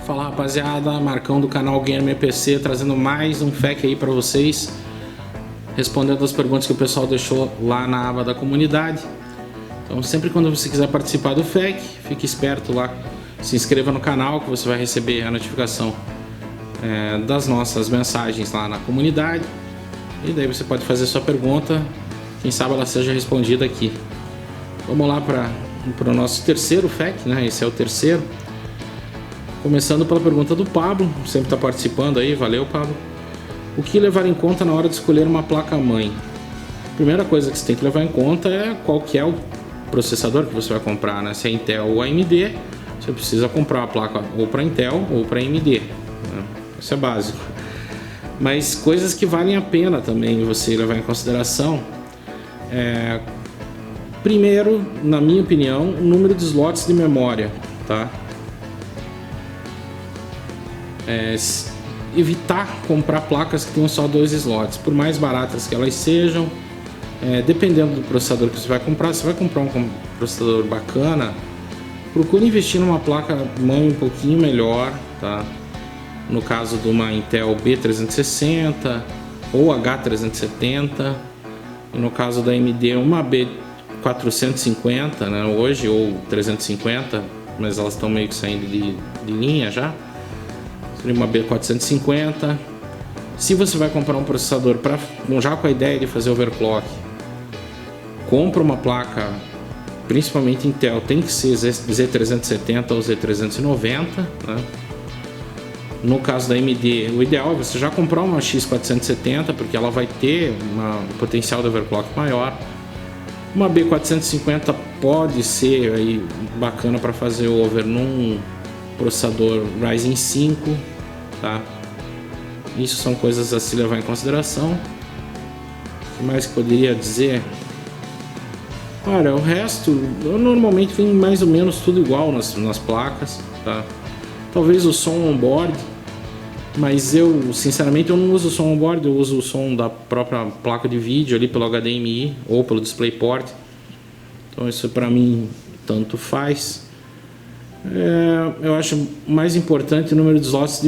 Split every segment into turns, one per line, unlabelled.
Fala rapaziada, Marcão do canal Gamer PC trazendo mais um FAQ aí pra vocês, respondendo as perguntas que o pessoal deixou lá na aba da comunidade. Então sempre quando você quiser participar do FAQ, fique esperto lá, se inscreva no canal que você vai receber a notificação das nossas mensagens lá na comunidade. E daí você pode fazer sua pergunta, quem sabe ela seja respondida aqui. Vamos lá para o nosso terceiro FAQ, né? Esse é o terceiro. Começando pela pergunta do Pablo, sempre está participando aí, valeu Pablo. O que levar em conta na hora de escolher uma placa-mãe? Primeira coisa que você tem que levar em conta é qual que é o processador que você vai comprar, né? Se é Intel ou AMD, você precisa comprar uma placa ou para Intel ou para AMD, né? Isso é básico. Mas coisas que valem a pena também você levar em consideração primeiro, na minha opinião, o número de slots de memória, tá? Evitar comprar placas que tenham só 2 slots, por mais baratas que elas sejam. Dependendo do processador que você vai comprar, se vai comprar um processador bacana, procure investir numa placa mãe um pouquinho melhor, tá? No caso de uma Intel B360 ou H370, e no caso da AMD uma B450, né, hoje, ou 350, mas elas estão meio que saindo de linha já. Uma B450. Se você vai comprar um processador já com a ideia de fazer overclock, compra uma placa, principalmente Intel, tem que ser Z370 ou Z390, né? No caso da AMD, o ideal é você já comprar uma X470, porque ela vai ter um potencial de overclock maior. Uma B450 pode ser aí bacana para fazer over num processador Ryzen 5, tá? Isso são coisas a se levar em consideração. O que mais que poderia dizer? Olha, o resto normalmente vem mais ou menos tudo igual nas placas, tá? Talvez o som on-board, mas eu sinceramente eu não uso o som on-board, eu uso o som da própria placa de vídeo ali pelo HDMI ou pelo DisplayPort. Então isso para mim tanto faz. Eu acho mais importante o número de slots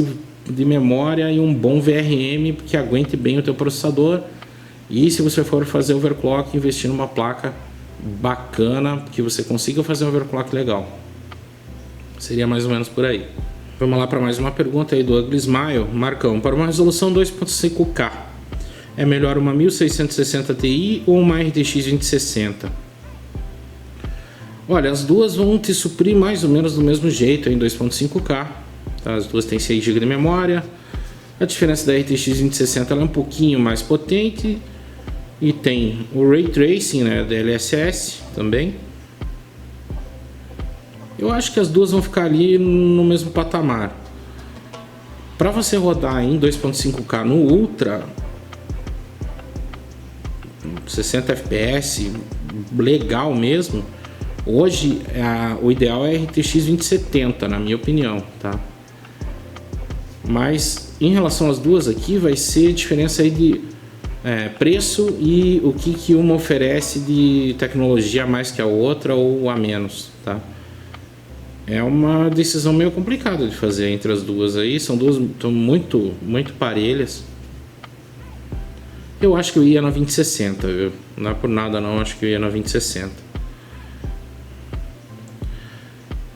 de memória e um bom VRM que aguente bem o teu processador. E se você for fazer overclock, investir numa placa bacana que você consiga fazer um overclock legal. Seria mais ou menos por aí. Vamos lá para mais uma pergunta aí do Ugly Smile. Marcão, para uma resolução 2.5K, é melhor uma 1660 Ti ou uma RTX 2060? Olha, as duas vão te suprir mais ou menos do mesmo jeito em 2.5K, tá? As duas têm 6 GB de memória. A diferença da RTX 2060 ela é um pouquinho mais potente e tem o Ray Tracing, né, DLSS também. Eu acho que as duas vão ficar ali no mesmo patamar. Para você rodar em 2.5K no Ultra, 60 FPS, legal mesmo. Hoje, o ideal é a RTX 2070, na minha opinião, tá? Mas, em relação às duas aqui, vai ser diferença aí de preço e o que uma oferece de tecnologia a mais que a outra ou a menos, tá? É uma decisão meio complicada de fazer entre as duas aí, são duas muito parelhas. Eu acho que eu ia na 2060, viu? Não é por nada não, acho que eu ia na 2060.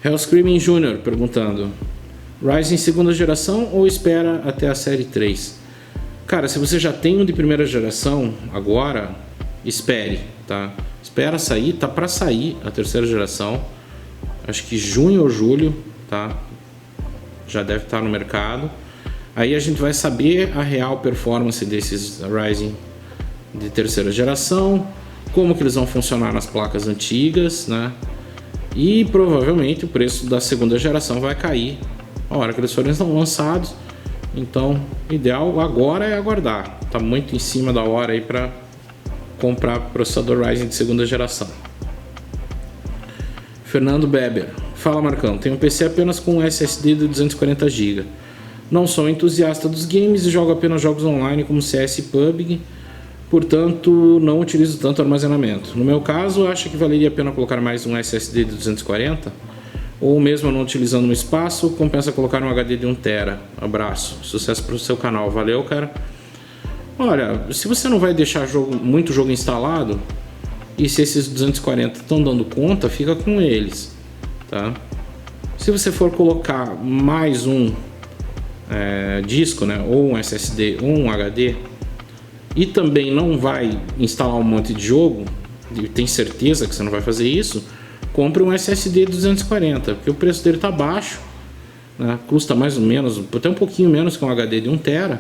Hellscreaming Jr. perguntando: Ryzen segunda geração ou espera até a série 3? Cara, se você já tem um de primeira geração agora, espere, tá? Espera sair, tá para sair a terceira geração. Acho que junho ou julho, tá? Já deve estar no mercado. Aí a gente vai saber a real performance desses Ryzen de terceira geração, como que eles vão funcionar nas placas antigas, né? E provavelmente o preço da segunda geração vai cair a hora que eles forem lançados. Então, o ideal agora é aguardar. Tá muito em cima da hora aí para comprar processador Ryzen de segunda geração. Fernando Beber: fala Marcão, tenho um PC apenas com um SSD de 240 GB. Não sou entusiasta dos games e jogo apenas jogos online como CS e PUBG. Portanto, não utilizo tanto armazenamento. No meu caso, acho que valeria a pena colocar mais um SSD de 240 ou mesmo não utilizando um espaço, compensa colocar um HD de 1 TB. Abraço, sucesso para o seu canal, valeu, cara. Olha, se você não vai deixar muito jogo instalado, e se esses 240 estão dando conta, fica com eles, tá? Se você for colocar mais um disco, né, ou um SSD ou um HD, e também não vai instalar um monte de jogo, e tem certeza que você não vai fazer isso, compre um SSD 240, porque o preço dele está baixo, né, custa mais ou menos, até um pouquinho menos que um HD de 1 TB,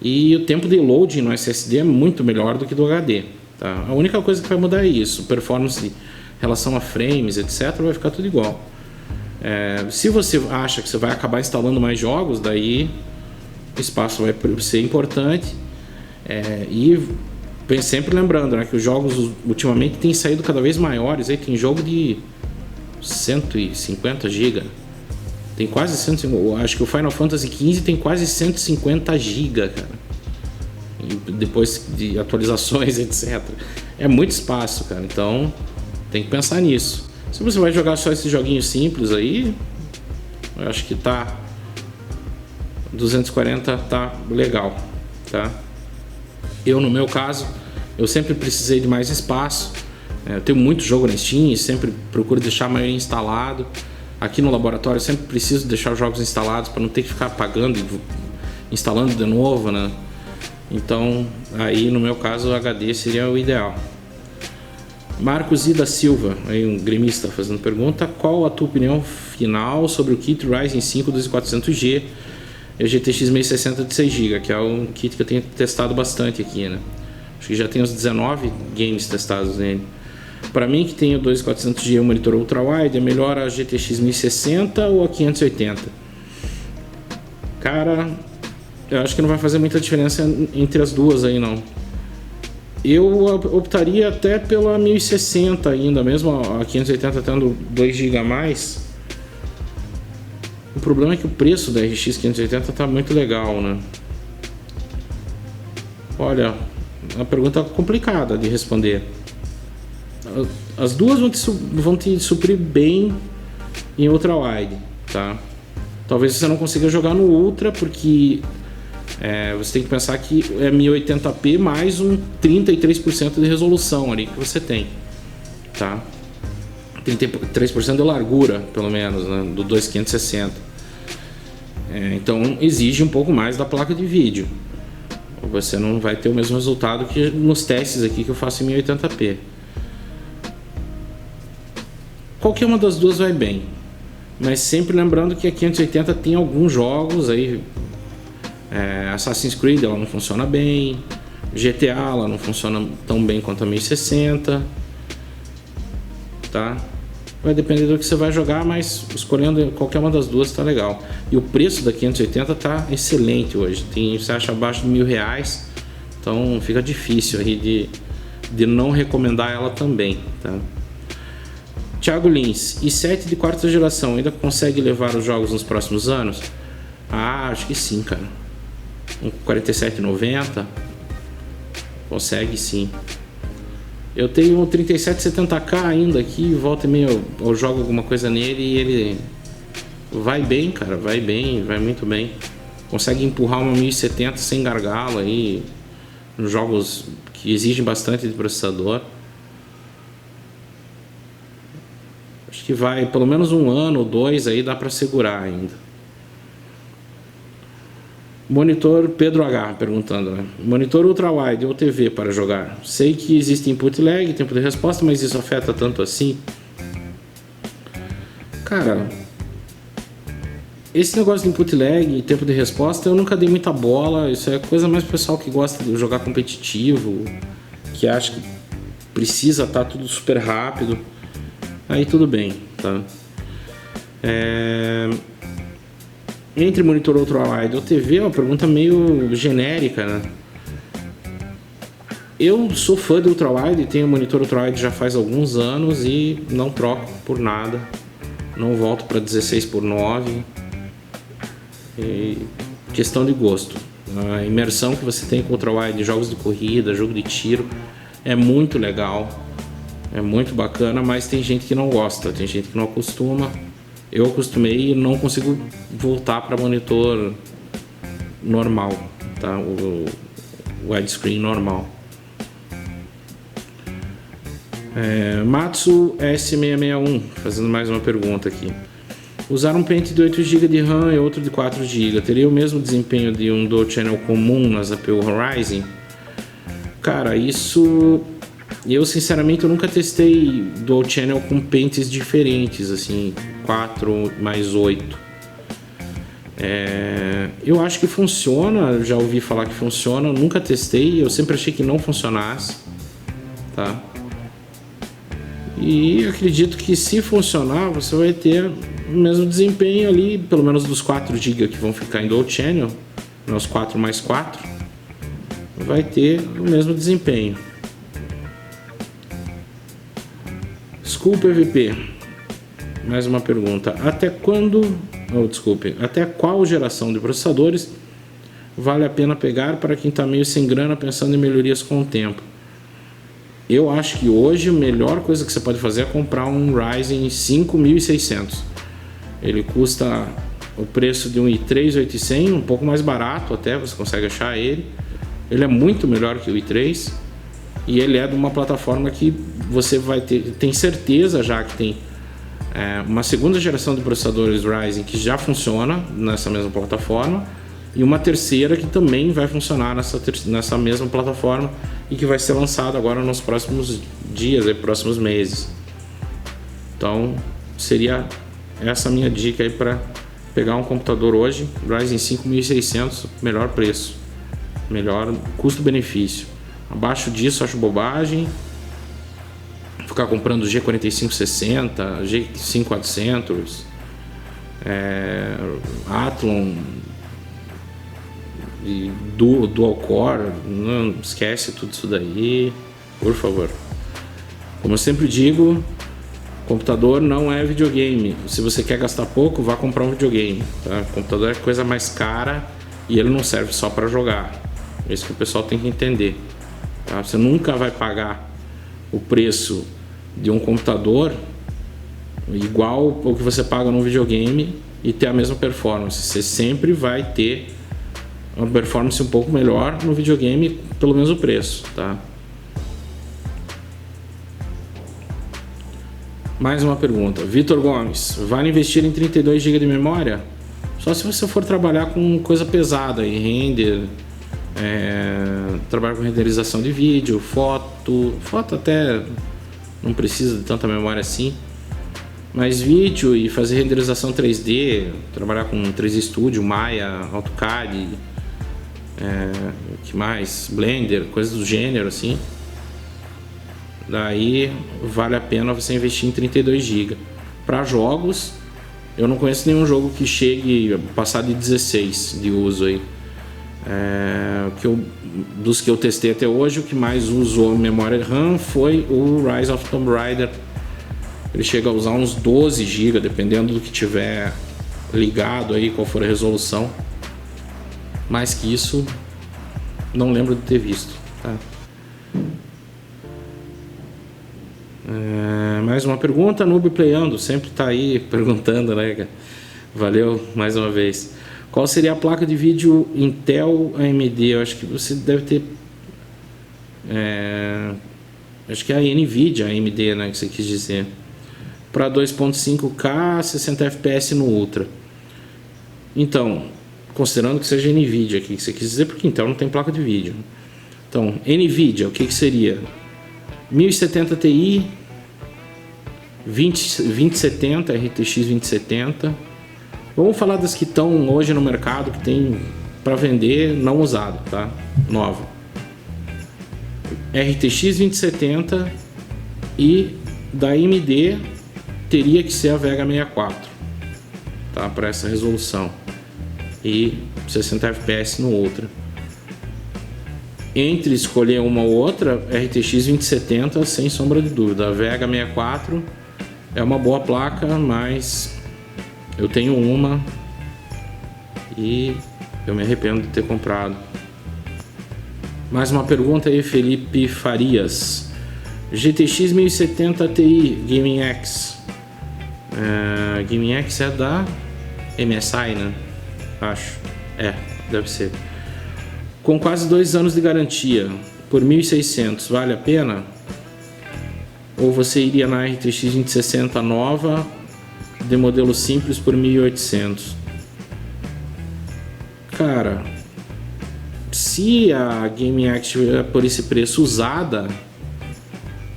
e o tempo de loading no SSD é muito melhor do que do HD, tá? A única coisa que vai mudar é isso, performance, relação a frames, etc, vai ficar tudo igual. Se você acha que você vai acabar instalando mais jogos, daí o espaço vai ser importante, e sempre lembrando, né, que os jogos ultimamente têm saído cada vez maiores. Aí tem jogo de 150 GB, tem quase 150, acho que o Final Fantasy XV tem quase 150 GB, cara, e depois de atualizações, etc. É muito espaço, cara, então tem que pensar nisso. Se você vai jogar só esses joguinhos simples aí, eu acho que 240 tá legal, tá? Eu, no meu caso, eu sempre precisei de mais espaço. Eu tenho muito jogo na Steam e sempre procuro deixar a maioria instalado. Aqui no laboratório eu sempre preciso deixar os jogos instalados para não ter que ficar apagando e instalando de novo, né? Então, aí no meu caso o HD seria o ideal. Marcos Ida Silva, aí um gremista fazendo pergunta: qual a tua opinião final sobre o kit Ryzen 5 2400G e o GTX 1060 de 6 GB, que é um kit que eu tenho testado bastante aqui, né? Acho que já tem uns 19 games testados nele. Para mim, que tenho o 2400G e o monitor ultra-wide, é melhor a GTX 1060 ou a 580? Cara, eu acho que não vai fazer muita diferença entre as duas aí, não. Eu optaria até pela 1060 ainda, mesmo a 580 tendo 2 GB a mais. O problema é que o preço da RX 580 tá muito legal, né? Olha, é uma pergunta complicada de responder. As duas vão te suprir bem em ultra-wide, tá? Talvez você não consiga jogar no Ultra, porque você tem que pensar que é 1080p mais um 33% de resolução ali que você tem, tá? 33% de largura, pelo menos, né, do 2560. Então exige um pouco mais da placa de vídeo. Você não vai ter o mesmo resultado que nos testes aqui que eu faço em 1080p. Qualquer uma das duas vai bem, mas sempre lembrando que a 580 tem alguns jogos aí. Assassin's Creed ela não funciona bem, GTA ela não funciona tão bem quanto a 1060, tá? Vai depender do que você vai jogar, mas escolhendo qualquer uma das duas tá legal. E o preço da 580 tá excelente hoje, você acha abaixo de R$1.000, então fica difícil aí de não recomendar ela também, tá? Thiago Lins, i7 de 4ª geração ainda consegue levar os jogos nos próximos anos? Acho que sim, cara. Um 4790 consegue sim. Eu tenho um 3770K ainda aqui, volta e meia eu jogo alguma coisa nele e ele vai bem, cara, vai muito bem. Consegue empurrar uma 1070 sem gargalo aí, nos jogos que exigem bastante de processador. Acho que vai pelo menos um ano ou dois aí, dá para segurar ainda. Monitor Pedro H perguntando, né? Monitor ultra-wide ou TV para jogar? Sei que existe input lag, tempo de resposta, mas isso afeta tanto assim? Cara, esse negócio de input lag e tempo de resposta eu nunca dei muita bola. Isso é coisa mais pro pessoal que gosta de jogar competitivo, que acha que precisa estar tudo super rápido. Aí tudo bem, tá? Entre monitor ultra-wide ou TV é uma pergunta meio genérica, né? Eu sou fã do ultra-wide, tenho monitor ultra-wide já faz alguns anos e não troco por nada. Não volto para 16:9. Questão de gosto. A imersão que você tem com ultra-wide, jogos de corrida, jogo de tiro, é muito legal. É muito bacana, mas tem gente que não gosta, tem gente que não acostuma. Eu acostumei e não consigo voltar para monitor normal, tá? O widescreen normal. Matsu S661 fazendo mais uma pergunta aqui. Usar um pente de 8 GB de RAM e outro de 4 GB teria o mesmo desempenho de um dual channel comum nas APU Ryzen? Cara, isso eu sinceramente eu nunca testei dual channel com pentes diferentes, assim, 4 mais 8. Eu acho que funciona, já ouvi falar que funciona, nunca testei, eu sempre achei que não funcionasse, tá? E acredito que se funcionar, você vai ter o mesmo desempenho ali, pelo menos dos 4 GB que vão ficar em dual channel, os 4 mais 4, vai ter o mesmo desempenho. School PVP, mais uma pergunta. Até qual geração de processadores vale a pena pegar para quem está meio sem grana pensando em melhorias com o tempo? Eu acho que hoje a melhor coisa que você pode fazer é comprar um Ryzen 5600. Ele custa o preço de um i3 8100, um pouco mais barato até, você consegue achar ele. Ele é muito melhor que o i3 e ele é de uma plataforma que você vai ter, tem certeza já que tem uma segunda geração de processadores Ryzen que já funciona nessa mesma plataforma e uma terceira que também vai funcionar nessa mesma plataforma e que vai ser lançado agora nos próximos dias, próximos meses. Então seria essa a minha dica aí para pegar um computador hoje, Ryzen 5600, melhor preço, melhor custo-benefício. Abaixo disso acho bobagem ficar comprando G4560, G5400, Athlon e Dual Core, não esquece tudo isso daí, por favor. Como eu sempre digo, computador não é videogame. Se você quer gastar pouco, vá comprar um videogame, tá? Computador é coisa mais cara e ele não serve só para jogar. É isso que o pessoal tem que entender, tá? Você nunca vai pagar o preço de um computador igual ao que você paga num videogame e ter a mesma performance. Você sempre vai ter uma performance um pouco melhor no videogame pelo mesmo preço, tá? Mais uma pergunta. Vitor Gomes, vale investir em 32 GB de memória? Só se você for trabalhar com coisa pesada e render, trabalhar com renderização de vídeo, foto até não precisa de tanta memória assim, mas vídeo e fazer renderização 3D, trabalhar com 3D Studio, Maya, AutoCAD, que mais? Blender, coisas do gênero assim. Daí vale a pena você investir em 32 GB. Para jogos, eu não conheço nenhum jogo que chegue a passar de 16 de uso aí. Dos que eu testei até hoje, o que mais usou memória RAM foi o Rise of Tomb Raider. Ele chega a usar uns 12 GB, dependendo do que tiver ligado aí, qual for a resolução. Mais que isso, não lembro de ter visto, tá? Mais uma pergunta. Noob Playando sempre tá aí perguntando, né? Valeu mais uma vez. Qual seria a placa de vídeo Intel AMD? Eu acho que você deve ter acho que é a Nvidia AMD, né, que você quis dizer, para 2.5K 60 FPS no Ultra. Então, considerando que seja Nvidia aqui que você quis dizer, porque Intel não tem placa de vídeo. Então, Nvidia, o que seria? 1070 Ti, 2070, RTX 2070. Vamos falar das que estão hoje no mercado, que tem para vender não usado, tá? Nova. RTX 2070 e da AMD teria que ser a Vega 64, tá? Para essa resolução e 60 FPS no Ultra. Entre escolher uma ou outra, RTX 2070 sem sombra de dúvida. A Vega 64 é uma boa placa, mas eu tenho uma e eu me arrependo de ter comprado. Mais uma pergunta aí, Felipe Farias. GTX 1070 Ti Gaming X Game X é da MSI, né? Acho. Deve ser. Com quase 2 anos de garantia, por 1.600, vale a pena? Ou você iria na RTX 2060 nova, de modelo simples, por 1.800? Cara, se a Game X estiver por esse preço usada,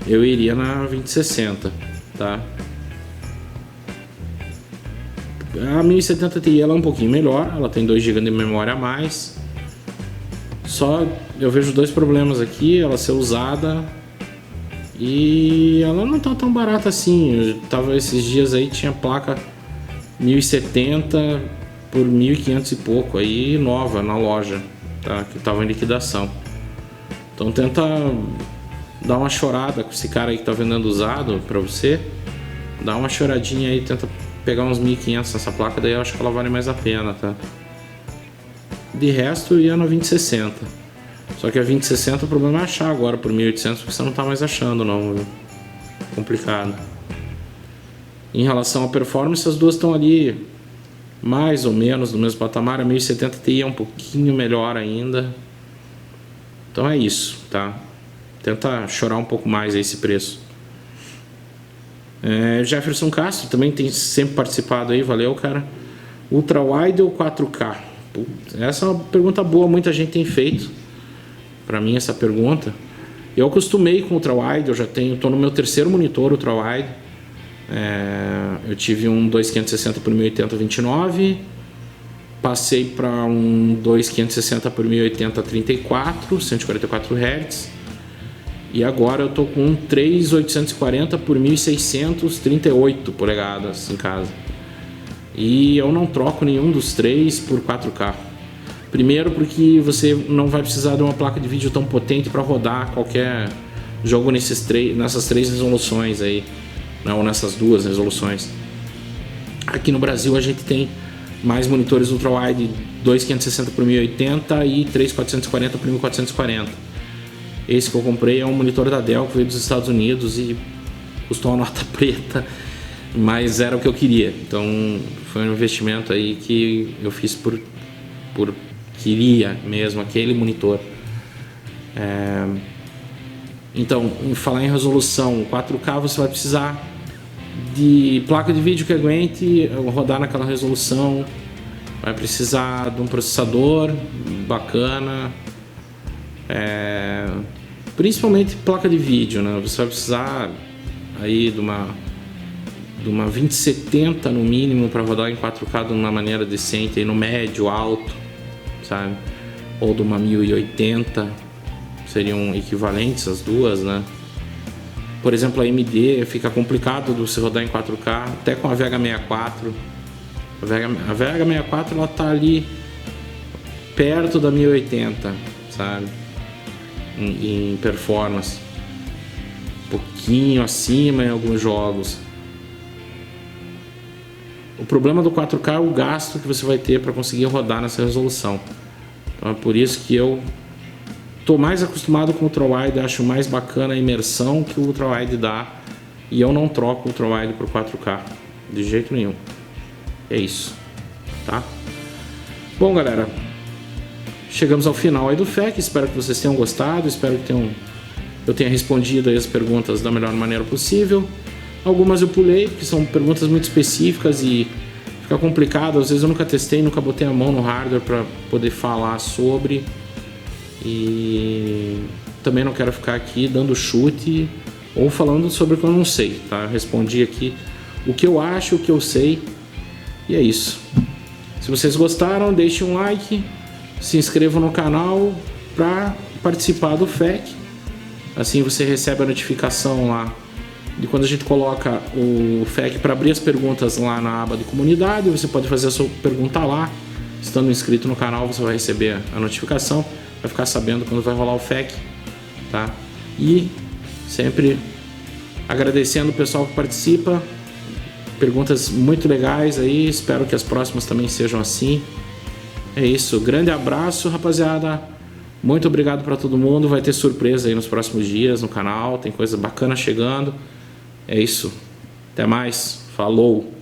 eu iria na 2060, tá? A 1070 Ti ela é um pouquinho melhor, ela tem 2 GB de memória a mais. Só eu vejo 2 problemas aqui, ela ser usada e ela não tá tão barata assim. Eu tava esses dias aí, tinha placa 1070 por 1.500 e pouco aí, nova na loja, tá? Que tava em liquidação. Então tenta dar uma chorada com esse cara aí que tá vendendo usado pra você. Dá uma choradinha aí, tenta pegar uns 1.500 nessa placa, daí eu acho que ela vale mais a pena, tá? De resto, eu ia na 2060. Só que a 2060 o problema é achar agora por 1.800, porque você não tá mais achando, não, viu? Complicado. Em relação à performance, as duas estão ali mais ou menos no mesmo patamar. A 1070 Ti é um pouquinho melhor ainda. Então é isso, tá? Tenta chorar um pouco mais aí esse preço. Jefferson Castro também tem sempre participado aí, valeu, cara. Ultra Wide ou 4K? Essa é uma pergunta boa, muita gente tem feito pra mim essa pergunta. Eu acostumei com Ultra Wide, eu já tô no meu 3º monitor Ultra Wide. Eu tive um 2560 por 1080 29, passei para um 2560 por 1080 34, 144 Hz. E agora eu tô com um 3840 por 1600, 38 polegadas em casa. E eu não troco nenhum dos 3 por 4K. Primeiro porque você não vai precisar de uma placa de vídeo tão potente para rodar qualquer jogo nessas 3 resoluções aí, ou nessas 2 resoluções. Aqui no Brasil a gente tem mais monitores ultrawide 2560 por 1080 e 3440 por 1440. Esse que eu comprei é um monitor da Dell que veio dos Estados Unidos e custou uma nota preta, mas era o que eu queria. Então foi um investimento aí que eu fiz por queria mesmo aquele monitor. Então, em falar em resolução 4K, você vai precisar de placa de vídeo que aguente rodar naquela resolução, vai precisar de um processador bacana, principalmente placa de vídeo, né? Você vai precisar aí de uma 2070 no mínimo para rodar em 4K de uma maneira decente, aí no médio, alto, sabe? Ou de uma 1080, seriam equivalentes as duas, né? Por exemplo, a AMD fica complicado de você rodar em 4K, até com a Vega 64. A Vega 64 ela tá ali perto da 1080, sabe? Em performance, um pouquinho acima em alguns jogos. O problema do 4K é o gasto que você vai ter para conseguir rodar nessa resolução. Então é por isso que eu tô mais acostumado com o ultrawide, acho mais bacana a imersão que o ultrawide dá, e eu não troco o ultrawide por 4K de jeito nenhum. É isso, tá? Bom, galera, chegamos ao final aí do FAQ, espero que vocês tenham gostado, espero que eu tenha respondido aí as perguntas da melhor maneira possível. Algumas eu pulei, porque são perguntas muito específicas e fica complicado, às vezes eu nunca testei, nunca botei a mão no hardware para poder falar sobre, e também não quero ficar aqui dando chute ou falando sobre o que eu não sei, tá? Eu respondi aqui o que eu acho, o que eu sei, e é isso. Se vocês gostaram, deixem um like, se inscrevam no canal para participar do FAQ, assim você recebe a notificação lá de quando a gente coloca o FAQ para abrir as perguntas lá na aba de comunidade. Você pode fazer a sua pergunta lá, estando inscrito no canal você vai receber a notificação, vai ficar sabendo quando vai rolar o FAQ, tá? E sempre agradecendo o pessoal que participa, perguntas muito legais aí, espero que as próximas também sejam assim. É isso, grande abraço, rapaziada, muito obrigado para todo mundo, vai ter surpresa aí nos próximos dias no canal, tem coisa bacana chegando. É isso, até mais. Falou!